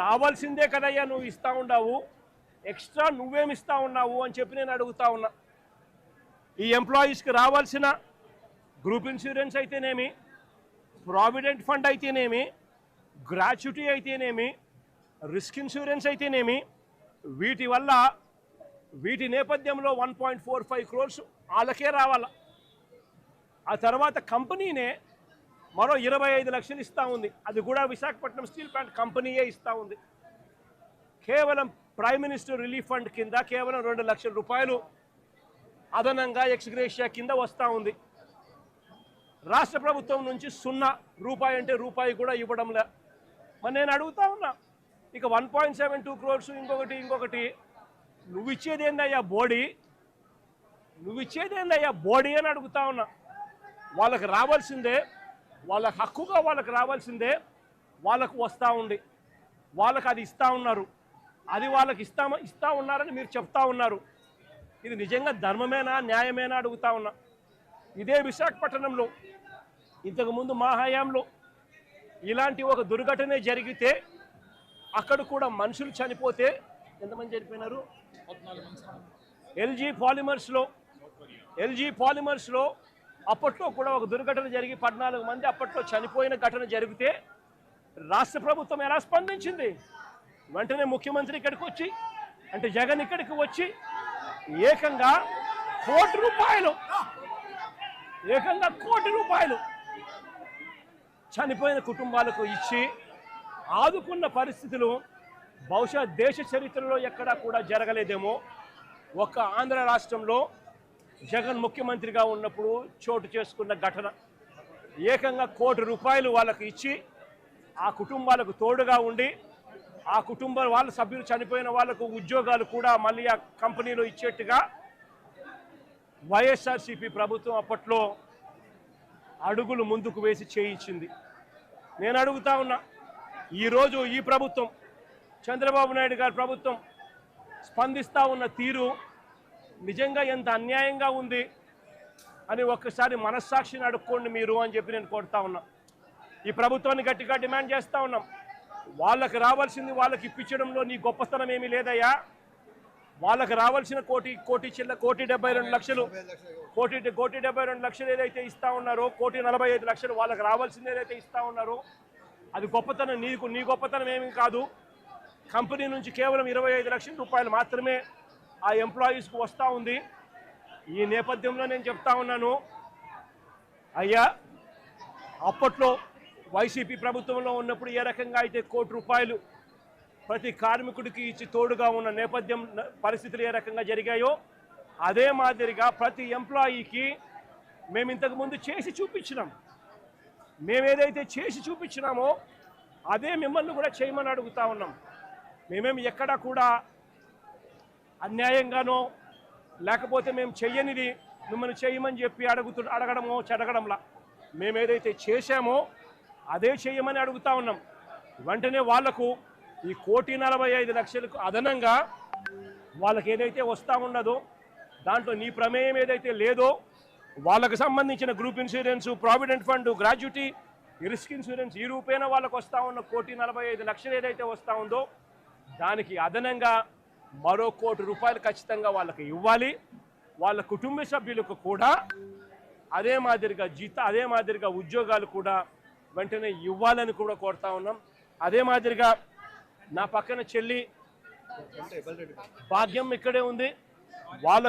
రావాల్సిందే కదయ్యా నువ్వు ఇస్తా ఉన్నావు, ఎక్స్ట్రా నువ్వేమి ఇస్తా ఉన్నావు అని చెప్పి నేను అడుగుతా ఉన్నా. ఈ ఎంప్లాయీస్కి రావాల్సిన గ్రూప్ ఇన్సూరెన్స్ అయితేనేమి, ప్రావిడెంట్ ఫండ్ అయితేనేమి, గ్రాట్యుటీ అయితేనేమి, రిస్క్ ఇన్సూరెన్స్ అయితేనేమి, వీటి నేపథ్యంలో 1.45 crores వాళ్ళకే రావాల. ఆ తర్వాత కంపెనీనే మరో 25 లక్షలు ఇస్తూ ఉంది. అది కూడా విశాఖపట్నం స్టీల్ ప్లాంట్ కంపెనీయే ఇస్తూ ఉంది. కేవలం ప్రైమ్ మినిస్టర్ రిలీఫ్ ఫండ్ కింద కేవలం 2 లక్షల రూపాయలు అదనంగా ఎక్స్గ్రేషియా కింద వస్తూ ఉంది. రాష్ట్ర ప్రభుత్వం నుంచి 0 రూపాయి అంటే రూపాయి కూడా ఇవ్వడంలే. మరి నేను అడుగుతా ఉన్నా, ఇక 1.72 crores ఇంకొకటి నువ్వు ఇచ్చేదేందయ్యా బోడీ అని అడుగుతా ఉన్నా. వాళ్ళకి రావాల్సిందే, వాళ్ళ హక్కుగా వాళ్ళకి రావాల్సిందే వాళ్ళకు వస్తూ ఉంది. వాళ్ళకి అది ఇస్తూ ఉన్నారు, అది వాళ్ళకి ఇస్తూ ఉన్నారని మీరు చెప్తా ఉన్నారు. ఇది నిజంగా ధర్మమేనా, న్యాయమేనా అడుగుతా ఉన్నా. ఇదే విశాఖపట్నంలో ఇంతకుముందు మా హయాంలో ఇలాంటి ఒక దుర్ఘటన జరిగితే అక్కడ కూడా మనుషులు చనిపోతే ఎంతమంది చనిపోయినారు? ఎల్జీ పాలిమర్స్లో అప్పట్లో కూడా ఒక దుర్ఘటన జరిగి 14 మంది అప్పట్లో చనిపోయిన ఘటన జరిగితే రాష్ట్ర ప్రభుత్వం ఎలా స్పందించింది? వెంటనే ముఖ్యమంత్రి ఇక్కడికి వచ్చి, అంటే జగన్ ఇక్కడికి వచ్చి ఏకంగా కోటి రూపాయలు చనిపోయిన కుటుంబాలకు ఇచ్చి ఆదుకున్న పరిస్థితులు బహుశా దేశ చరిత్రలో ఎక్కడా కూడా జరగలేదేమో. ఒక్క ఆంధ్ర రాష్ట్రంలో జగన్ ముఖ్యమంత్రిగా ఉన్నప్పుడు చోటు చేసుకున్న ఘటన. ఏకంగా కోటి రూపాయలు వాళ్ళకు ఇచ్చి ఆ కుటుంబాలకు తోడుగా ఉండి, ఆ వాళ్ళ సభ్యులు చనిపోయిన వాళ్ళకు ఉద్యోగాలు కూడా మళ్ళీ ఆ కంపెనీలో ఇచ్చేట్టుగా వైఎస్ఆర్సీపీ ప్రభుత్వం అప్పట్లో అడుగులు ముందుకు వేసి చేయించింది. నేను అడుగుతా ఉన్నా, ఈరోజు ఈ ప్రభుత్వం, చంద్రబాబు నాయుడు గారి ప్రభుత్వం స్పందిస్తూ ఉన్న తీరు నిజంగా ఎంత అన్యాయంగా ఉంది అని ఒక్కసారి మనస్సాక్షిని అడుక్కోండి మీరు అని చెప్పి నేను కోరుతా ఉన్నా. ఈ ప్రభుత్వాన్ని గట్టిగా డిమాండ్ చేస్తూ ఉన్నాం. వాళ్ళకి రావాల్సింది వాళ్ళకి ఇప్పించడంలో నీ గొప్పతనం ఏమీ లేదయ్యా. వాళ్ళకి రావాల్సిన కోటి 72 లక్షలు ఏదైతే ఇస్తా ఉన్నారో, 1,45 లక్షలు వాళ్ళకి రావాల్సింది ఏదైతే ఇస్తా ఉన్నారో అది గొప్పతనం. నీ గొప్పతనం ఏమీ కాదు. కంపెనీ నుంచి కేవలం 25 లక్షల రూపాయలు మాత్రమే ఆ ఎంప్లాయీస్కు వస్తూ ఉంది. ఈ నేపథ్యంలో నేను చెప్తా ఉన్నాను, అయ్యా అప్పట్లో వైసీపీ ప్రభుత్వంలో ఉన్నప్పుడు ఏ రకంగా అయితే 1 కోటి రూపాయలు ప్రతి కార్మికుడికి ఇచ్చి తోడుగా ఉన్న నేపథ్యం పరిస్థితులు ఏ రకంగా జరిగాయో అదే మాదిరిగా ప్రతి ఎంప్లాయీకి మేము ఇంతకుముందు చేసి చూపించినాం. మేమేదైతే చేసి చూపించినామో అదే మిమ్మల్ని కూడా చేయమని అడుగుతా ఉన్నాం. మేమేమి ఎక్కడా కూడా అన్యాయంగానో లేకపోతే మేము చెయ్యనిది మిమ్మల్ని చేయమని చెప్పి అడగడంలా మేమేదైతే చేశామో అదే చేయమని అడుగుతా ఉన్నాం. వెంటనే వాళ్లకు ఈ 1,45 లక్షలకు అదనంగా వాళ్ళకి ఏదైతే వస్తూ ఉన్నదో దాంట్లో నీ ప్రమేయం ఏదైతే లేదో వాళ్ళకు సంబంధించిన group insurance, provident fund, gratuity, risk insurance ఈ రూపేణ వాళ్ళకు వస్తూ ఉన్న 1,45 లక్షలు ఏదైతే వస్తూ ఉందో దానికి అదనంగా మరో 1 కోటి రూపాయలు ఖచ్చితంగా వాళ్ళకి ఇవ్వాలి. వాళ్ళ కుటుంబ సభ్యులకు కూడా అదే మాదిరిగా ఉద్యోగాలు కూడా వెంటనే ఇవ్వాలని కూడా కోరుతా ఉన్నాం. అదే మాదిరిగా నా పక్కన చెల్లి భాగ్యం ఇక్కడే ఉంది. వాళ్ళ